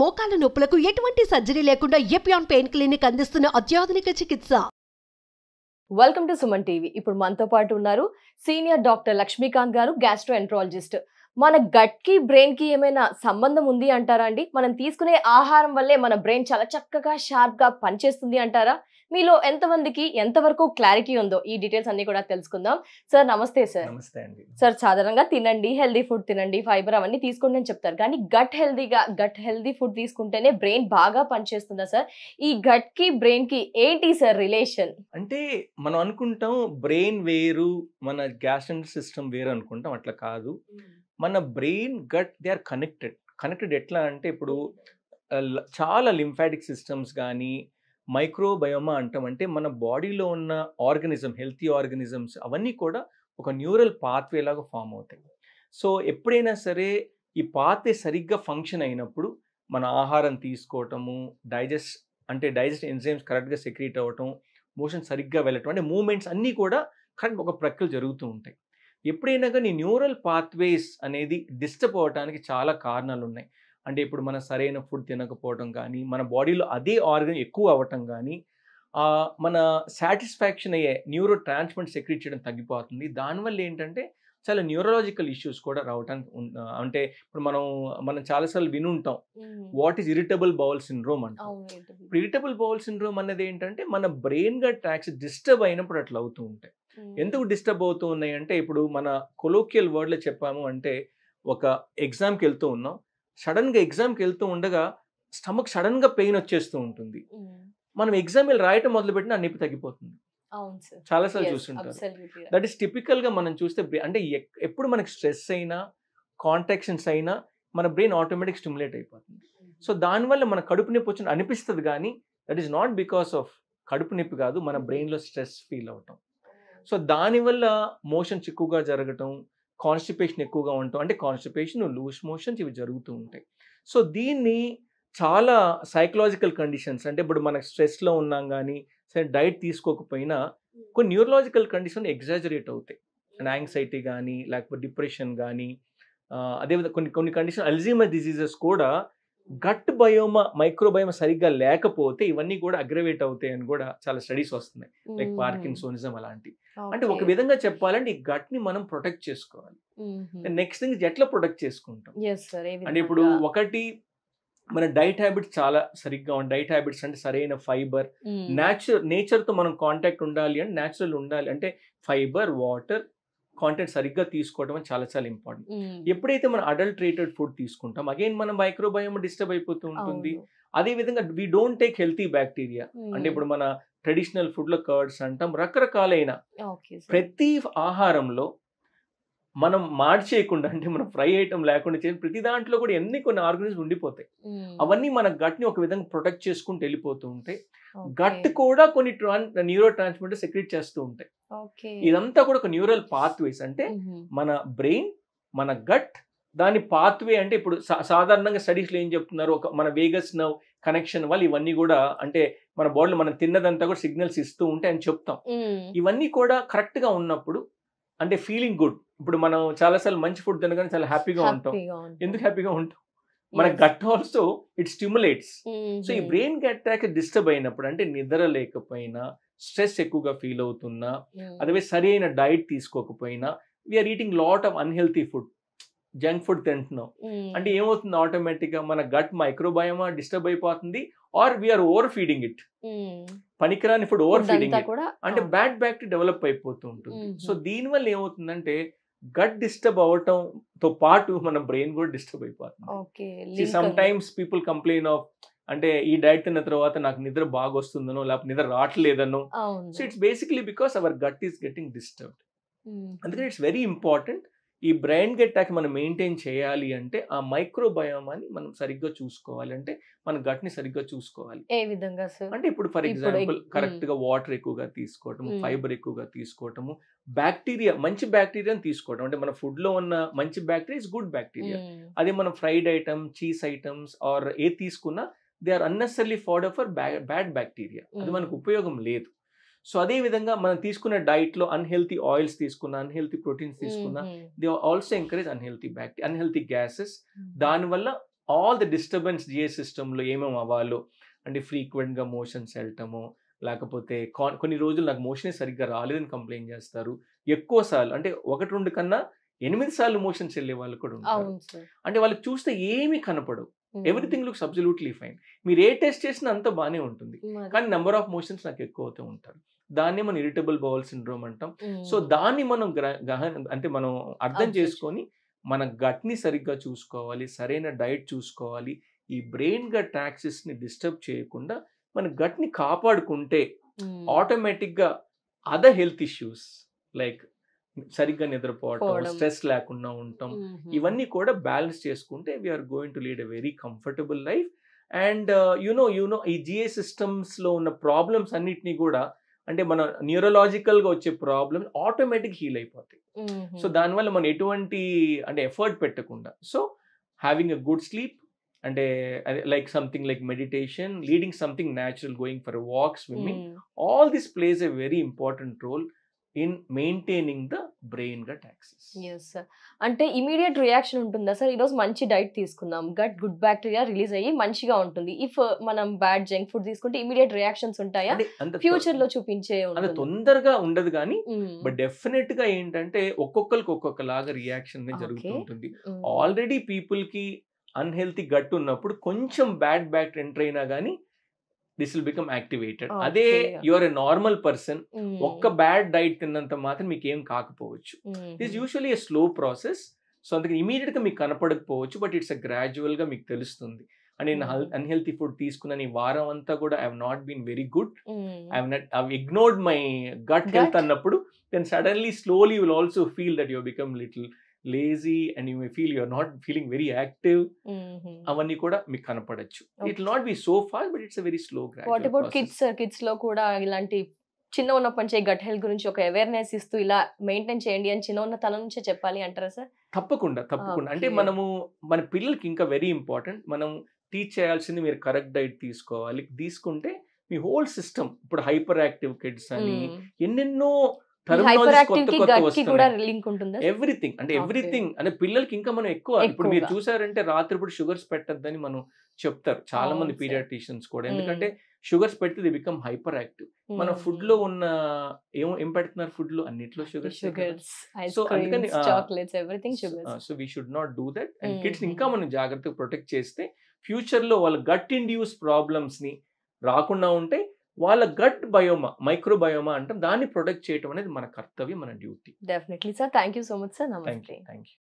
మోకాల నొప్పులకు ఎటువంటి సర్జరీ లేకుండా ఎపియాన్ పెయిన్ క్లినిక్ అందిస్తున్న అత్యాధునిక చికిత్స. Welcome to Suman TV. ఇప్పుడు మనతో పాటు ఉన్నారు సీనియర్ డాక్టర్ లక్ష్మీకాంత్ గారు, గ్యాస్ట్రోఎంట్రాలజిస్ట్. మన గట్ కి బ్రెయిన్ కి ఏమైనా సంబంధం ఉంది అంటారా అండి? మనం తీసుకునే ఆహారం వల్లే మన బ్రెయిన్ చాలా చక్కగా షార్ప్ గా పనిచేస్తుంది అంటారా? మీలో ఎంతమందికి ఎంతవరకు క్లారిటీ ఉందో ఈ డీటెయిల్స్ అన్ని కూడా తెలుసుకుందాం. సార్ నమస్తే. సార్ నమస్తే అండి. సార్ సాధారణంగా తినండి, హెల్దీ ఫుడ్ తినండి, ఫైబర్ అవన్నీ తీసుకోండి అని చెప్తారు, కానీ గట్ హెల్దీ ఫుడ్ తీసుకుంటేనే బ్రెయిన్ బాగా పనిచేస్తుందా సార్? ఈ గట్ కి బ్రెయిన్ కి ఏంటి సార్ రిలేషన్? అంటే మనం అనుకుంటాం బ్రెయిన్ వేరు, మన గ్యాస్ట్రిక్ సిస్టమ్ వేరు అనుకుంటాం. అట్లా కాదు. మన brain gut they are connected ఎట్లా అంటే ఇప్పుడు చాలా లింఫాటిక్ సిస్టమ్స్ కానీ మైక్రోబయోమా అంటాం. అంటే మన బాడీలో ఉన్న ఆర్గనిజం, హెల్తీ ఆర్గనిజమ్స్ అవన్నీ కూడా ఒక న్యూరల్ పాత్వే లాగా ఫామ్ అవుతాయి. సో ఎప్పుడైనా సరే ఈ పాత్వే సరిగ్గా ఫంక్షన్ అయినప్పుడు మన ఆహారం తీసుకోవటము, డైజెస్ట్ ఎంజైమ్స్ కరెక్ట్గా సెక్రీట్ అవ్వటం, మోషన్ సరిగ్గా వెళ్ళటం, అంటే మూమెంట్స్ అన్నీ కూడా కరెక్ట్ ఒక ప్రక్రియ జరుగుతూ ఉంటాయి. ఎప్పుడైనా కానీ న్యూరల్ పాత్వేస్ అనేది డిస్టర్బ్ అవ్వడానికి చాలా కారణాలు ఉన్నాయి. అంటే ఇప్పుడు మన సరైన ఫుడ్ తినకపోవడం కానీ, మన బాడీలో అదే ఆర్గన్ ఎక్కువ అవ్వటం కానీ, మన సాటిస్ఫాక్షన్ అయ్యే న్యూరో ట్రాన్స్మిటర్ సెక్రీట్ చేయడం తగ్గిపోతుంది. దానివల్ల ఏంటంటే చాలా న్యూరలాజికల్ ఇష్యూస్ కూడా రావడానికి అంటే ఇప్పుడు మనం చాలాసార్లు వినుంటాం what is irritable bowel syndrome అంటాం. ఇప్పుడు ఇరిటబుల్ బౌల్ సిండ్రోమ్ అనేది ఏంటంటే మన బ్రెయిన్ గట్ ట్రాక్ట్స్ డిస్టర్బ్ అయినప్పుడు అట్లా అవుతూ ఉంటాయి. ఎందుకు డిస్టర్బ్ అవుతూ ఉన్నాయి అంటే, ఇప్పుడు మన కొలోకియల్ వర్డ్లో చెప్పాము అంటే, ఒక ఎగ్జామ్కి వెళ్తూ ఉన్నాం, సడన్గా ఎగ్జామ్కి వెళ్తూ ఉండగా స్టమక్ సడన్గా పెయిన్ వచ్చేస్తూ ఉంటుంది. మనం ఎగ్జామ్ రాయటం మొదలుపెట్టిన నొప్పి తగ్గిపోతుంది. చాలాసార్లు చూస్తుంటారు. దట్ ఈస్ టిపికల్గా మనం చూస్తే అంటే ఎప్పుడు మనకి స్ట్రెస్ అయినా కాంట్రాక్షన్స్ అయినా మన బ్రెయిన్ ఆటోమేటిక్ స్టిమ్యులేట్ అయిపోతుంది. సో దానివల్ల మన కడుపు నొప్పి వచ్చి అనిపిస్తుంది, కానీ that is not because of కడుపు నొప్పి కాదు, మన బ్రెయిన్లో స్ట్రెస్ ఫీల్ అవటం. సో దానివల్ల మోషన్స్ ఎక్కువగా జరగటం, కాన్స్టిపేషన్ ఎక్కువగా ఉండటం, అంటే కాన్స్టిపేషన్, లూజ్ మోషన్స్ ఇవి జరుగుతూ ఉంటాయి. సో దీన్ని చాలా సైకలాజికల్ కండిషన్స్, అంటే ఇప్పుడు మనకు స్ట్రెస్లో ఉన్నాం కానీ సరే డైట్ తీసుకోకపోయినా కొన్ని న్యూరలాజికల్ కండిషన్ ఎగ్జాజరేట్ అవుతాయి. అండ్ యాంగ్జైటీ కానీ, లేకపోతే డిప్రెషన్ కానీ, అదేవిధంగా కొన్ని కండిషన్ అల్జీమర్ డిసీజెస్ కూడా గట్ బయోమా, మైక్రోబయోమా సరిగ్గా లేకపోతే ఇవన్నీ కూడా అగ్రవేట్ అవుతాయి అని కూడా చాలా స్టడీస్ వస్తున్నాయి, లైక్ పార్కిన్సోనిజం అలాంటివి. అంటే ఒక విధంగా చెప్పాలంటే ఈ గట్ ని మనం ప్రొటెక్ట్ చేసుకోవాలి. నెక్స్ట్ థింగ్ ఎట్లా ప్రొటెక్ట్ చేసుకుంటాం అంటే, ఇప్పుడు ఒకటి మన డైట్ హ్యాబిట్స్ చాలా సరిగ్గా ఉండాలి. డైట్ హ్యాబిట్స్ అంటే సరైన ఫైబర్, నేచర్తో మనం కాంటాక్ట్ ఉండాలి, అంటే న్యాచురల్ ఉండాలి, అంటే ఫైబర్, వాటర్ కాంటెంట్ సరిగ్గా తీసుకోవడం అని చాలా చాలా ఇంపార్టెంట్. ఎప్పుడైతే మనం అడల్ట్రేటెడ్ ఫుడ్ తీసుకుంటాం, అగైన్ మన మైక్రోబయోమ్ డిస్టర్బ్ అయిపోతూ ఉంటుంది. అదేవిధంగా we don't take healthy bacteria. అంటే ఇప్పుడు మన ట్రెడిషనల్ ఫుడ్లో కర్డ్స్ అంటాం, రకరకాలైన ప్రతి ఆహారంలో మనం మార్చేయకుండా, అంటే మనం ఫ్రై ఐటమ్ లేకుండా చేసి ప్రతి దాంట్లో కూడా కొన్ని ఆర్గానిజమ్స్ ఉండిపోతాయి. అవన్నీ మన గట్ని ఒక విధంగా ప్రొటెక్ట్ చేసుకుంటూ వెళ్ళిపోతూ ఉంటాయి. గట్ కూడా కొన్ని న్యూరో ట్రాన్స్మిటర్ సెక్రెట్ చేస్తూ ఉంటాయి. ఇదంతా కూడా ఒక న్యూరల్ పాత్వేస్. అంటే మన బ్రెయిన్, మన గట్, దాని పాత్వే. అంటే ఇప్పుడు సాధారణంగా స్టడీస్లో ఏం చెప్తున్నారు, మన వేగస్ నర్వ్ కనెక్షన్ వల్ల ఇవన్నీ కూడా, అంటే మన బాడీలో మనం తిన్నదంతా కూడా సిగ్నల్స్ ఇస్తూ ఉంటాయి అని చెప్తాం. ఇవన్నీ కూడా కరెక్ట్గా ఉన్నప్పుడు, అంటే ఫీలింగ్ గుడ్. ఇప్పుడు మనం చాలాసార్లు మంచి ఫుడ్ తినగానే చాలా హ్యాపీగా ఉంటాం. ఎందుకు హ్యాపీగా ఉంటాం? మన gut also it stimulates. So ఈ బ్రెయిన్ గట్ ట్రాక్ డిస్టర్బ్ అయినప్పుడు, అంటే నిద్ర లేకపోయినా, స్ట్రెస్ ఎక్కువగా ఫీల్ అవుతున్నా, అదే సరైన డైట్ తీసుకోకపోయినా, we are eating lot of unhealthy food, junk food తింటున్నాం, అంటే ఏమవుతుంది, ఆటోమేటిక్గా మన గట్ మైక్రోబయోమా డిస్టర్బ్ అయిపోతుంది. Or we are over feeding it, పనికిరాని ఫుడ్ ఓవర్ ఫీడింగ్ ఇట్, అంటే బ్యాడ్ బ్యాక్టీరియా డెవలప్ అయిపోతూ ఉంటుంది. సో దీనివల్ల ఏమవుతుందంటే గట్ డిస్టర్బ్ అవటంతో పాటు మన బ్రెయిన్ కూడా డిస్టర్బ్ అయిపోతుంది. Some times people complain of, అంటే ఈ డైట్ తిన్న తర్వాత నాకు నిద్ర బాగా వస్తుందనో, లేకపోతే నిద్ర రావట్లేదనో. So it's basically because our gut is getting disturbed. అందుకని ఇట్స్ వెరీ ఇంపార్టెంట్ ఈ బ్రెయిన్ గట్ ట్రాక్ మనం మెయింటైన్ చేయాలి అంటే, ఆ మైక్రోబయోమాని మనం సరిగ్గా చూసుకోవాలి, అంటే మన గట్ ని సరిగ్గా చూసుకోవాలి. ఏ విధంగా సార్? అంటే ఇప్పుడు ఫర్ ఎగ్జాంపుల్ కరెక్ట్ గా వాటర్ ఎక్కువగా తీసుకోవటము, ఫైబర్ ఎక్కువగా తీసుకోవటము, బ్యాక్టీరియా, మంచి బ్యాక్టీరియాని తీసుకోవడం. అంటే మన ఫుడ్ లో ఉన్న మంచి బ్యాక్టీరియా ఇస్ గుడ్ బ్యాక్టీరియా. అదే మనం fried item, cheese items or ఏ తీసుకున్నా they are unnecessary food for bad bacteria, అది మనకు ఉపయోగం లేదు. సో అదే విధంగా మనం తీసుకున్న డైట్ లో అన్హెల్తీ ఆయిల్స్ తీసుకున్నా, అన్హెల్తీ ప్రోటీన్స్ తీసుకున్నా, they also encourage unhealthy gases. దానివల్ల ఆల్ ది డిస్టర్బెన్స్ జిఎస్ సిస్టంలో ఏమేమి అవ్వాలో, అంటే ఫ్రీక్వెంట్గా మోషన్స్ వెళ్ళటము, లేకపోతే కొన్ని రోజులు నాకు మోషనే సరిగ్గా రాలేదని కంప్లైంట్ చేస్తారు. ఎక్కువ సార్లు అంటే 1-2 కన్నా 8 సార్లు మోషన్స్ వెళ్ళే వాళ్ళు కూడా ఉంటారు. అవును సార్. అంటే వాళ్ళకి చూస్తే ఏమీ కనపడవు. Everything looks absolutely fine. మీరు ఏ టెస్ట్ చేసినా అంతా బాగానే ఉంటుంది, కానీ నెంబర్ ఆఫ్ మోషన్స్ నాకు ఎక్కువ అవుతూ ఉంటారు. దాన్ని మనం ఇరిటబుల్ బౌల్ సిండ్రోమ్ అంటాం. సో దాన్ని మనం అంటే మనం అర్థం చేసుకొని మన గట్ని సరిగ్గా చూసుకోవాలి, సరైన డైట్ చూసుకోవాలి. ఈ బ్రెయిన్ గట్ యాక్సిస్ ని డిస్టర్బ్ చేయకుండా మన గట్ని కాపాడుకుంటే ఆటోమేటిక్గా అదర్ హెల్త్ ఇష్యూస్ లైక్ సరిగ్గా నిద్రపోవటం, స్ట్రెస్ లేకుండా ఉండటం, ఇవన్నీ కూడా బ్యాలెన్స్ చేసుకుంటే we are going to lead a very comfortable life. And you know ఈ జిఏ సిస్టమ్స్ లో ఉన్న ప్రాబ్లమ్స్ అన్నిటినీ కూడా అంటే మన న్యూరలాజికల్ గా వచ్చే ప్రాబ్లమ్స్ ఆటోమేటిక్ హీల్ అయిపోతాయి. సో దానివల్ల మనం ఎటువంటి అంటే ఎఫర్ట్ పెట్టకుండా, so having a good sleep అంటే like something like meditation, leading something natural, going for a walk, swimming, all this plays a very important role in maintaining the brain gut axis. Yes sir. అంటే immediate reaction ఉంటుందా sir? ఈరోజు మంచి diet తీసుకుందాం, gut good bacteria release అయ్యి మంచిగా ఉంటుంది. If మనం bad junk food తీసుకుంటే ఇమీడియట్ రియాక్షన్స్ ఉంటాయా? ఫ్యూచర్ లో చూపించే అంత తొందరగా ఉండదు కానీ, బట్ డెఫినెట్ గా ఏంటంటే ఒక్కొక్కరికి ఒక్కొక్కలాగా రియాక్షన్ జరుగుతూ ఉంటుంది. ఆల్రెడీ పీపుల్ కి అన్హెల్తీ గట్ ఉన్నప్పుడు కొంచెం బ్యాడ్ బ్యాక్టీరియా ఎంటర్ అయినా కానీ దిస్ విల్ బికమ్ యాక్టివేటెడ్. అదే యువర్ ఎ నార్మల్ పర్సన్, ఒక్క బ్యాడ్ డైట్ తిన్నంత మాత్రం మీకు ఏం కాకపోవచ్చు. This usually a slow process. So అందుకని ఇమీడియట్ గా మీకు కనపడకపోవచ్చు, బట్ ఇట్స్ గ్రాడ్యువల్ గా మీకు తెలుస్తుంది. అండ్ నేను అన్హెల్తీ ఫుడ్ తీసుకున్న ఈ వారం అంతా కూడా I have not been very good, I ignored my gut health అన్నప్పుడు, then suddenly slowly will also feel that you become little lazy and you may feel you are not feeling very active. అవన్నీ కూడా మీకు కనపడచ్చు. It will not be so fast, but it's a very slow gradual What about process. kids లో కూడా ఇలాంటి చిన్న ఉన్నప్పటి నుంచి gut health గురించి ఒక అవేర్నెస్ ఇస్తూ ఇలా మెయింటైన్ చేయండి అని చిన్న ఉన్న తన నుంచే చెప్పాలి అంటారా సార్? తప్పకుండా. అంటే మనము మన పిల్లలకి ఇంకా వెరీ ఇంపార్టెంట్, మనం టీచ్ చేయాల్సింది మీరు కరెక్ట్ డైట్ తీసుకోవాలి. తీసుకుంటే మీ హోల్ సిస్టమ్, ఇప్పుడు హైపర్ యాక్టివ్ కిడ్స్ అని ఎన్నెన్నో ఎవ్రీథింగ్ అంటే పిల్లలకి ఇంకా మనం ఎక్కువ, ఇప్పుడు మీరు చూసారంటే రాత్రిపూట షుగర్స్ పెట్టద్దని మనం చెప్తారు చాలా మంది పీడియాట్రిషియన్స్ కూడా, ఎందుకంటే షుగర్స్ పెడితే ది బికమ్ హైపర్ యాక్టివ్. మన ఫుడ్ లో ఉన్న ఏం పెడుతున్నారు, ఫుడ్ లో అన్నిట్లో షుగర్స్, సో అందుకని so we should not do that. And kids ఇంకా మనం జాగ్రత్తగా ప్రొటెక్ట్ చేస్తే ఫ్యూచర్ లో వాళ్ళ గట్ ఇండ్యూస్ ప్రాబ్లమ్స్ ని రాకుండా ఉంటే వాళ్ళ గట్ బయోమా, మైక్రోబయోమా అంటాం, దాన్ని ప్రొటెక్ట్ చేయడం అనేది మన కర్తవ్యం, మన duty. Definitely sir. Thank you so much sir. నమస్తే. Thank you.